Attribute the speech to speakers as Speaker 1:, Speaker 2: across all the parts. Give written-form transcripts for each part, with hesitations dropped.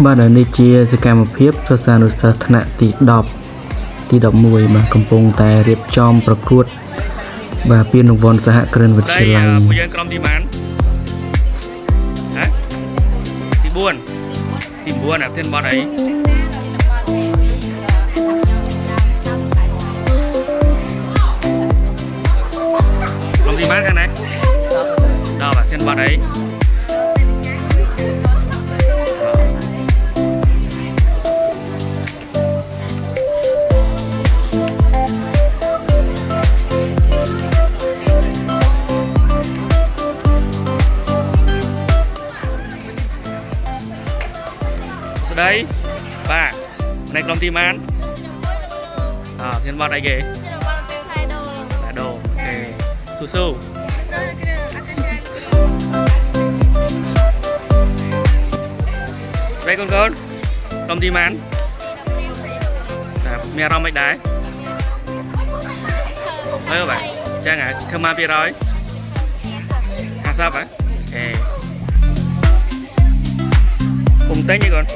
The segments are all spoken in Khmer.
Speaker 1: បាទនេះជាសកម្មភាពសិស្សានុសិស្សថ្នាក់ទី10ទី11បាទកំពុងតែរៀបចំប្រកួតបាទពានរង្វាន់សហគ្រិនវិទ្យាល័យ
Speaker 2: ពួកយើងក្រុមទីម៉ានហ៎ទី4អាផ្ទិនបត់អីក្រុមទីម៉ានខាងណាដល់បាទផ្ទិនបត់អីស្ដីបាទในក្រុមទីម៉ានធានបត់អីគេផ្លែដូអូខេស៊ូស្ដីកូនក្រុមទីម៉ានមានអារម្មណ៍មិនដែរមើលបាទចឹងហ่ะធ្វើមក200 50ហ៎ពុំតែញទេកូន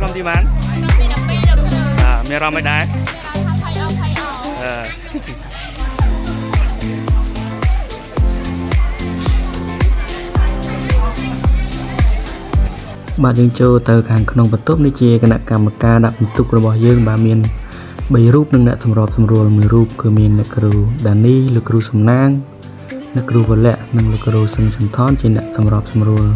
Speaker 2: ក្រុមទីម៉ានមានអារម្មណ៍មិនដែរ
Speaker 1: បាទយើងចូលទៅខាងក្នុងបន្ទប់នេះជាគណៈកម្មការដាក់បន្ទុករបស់យើងបាទមាន3រូបនិងអ្នកសម្របសម្រួល1រូបគឺមានអ្នកគ្រូដានីលោកគ្រូសំណាងអ្នកគ្រូវលៈនិងលោកគ្រូសឹងសំថនជាអ្នកសម្របសម្រួល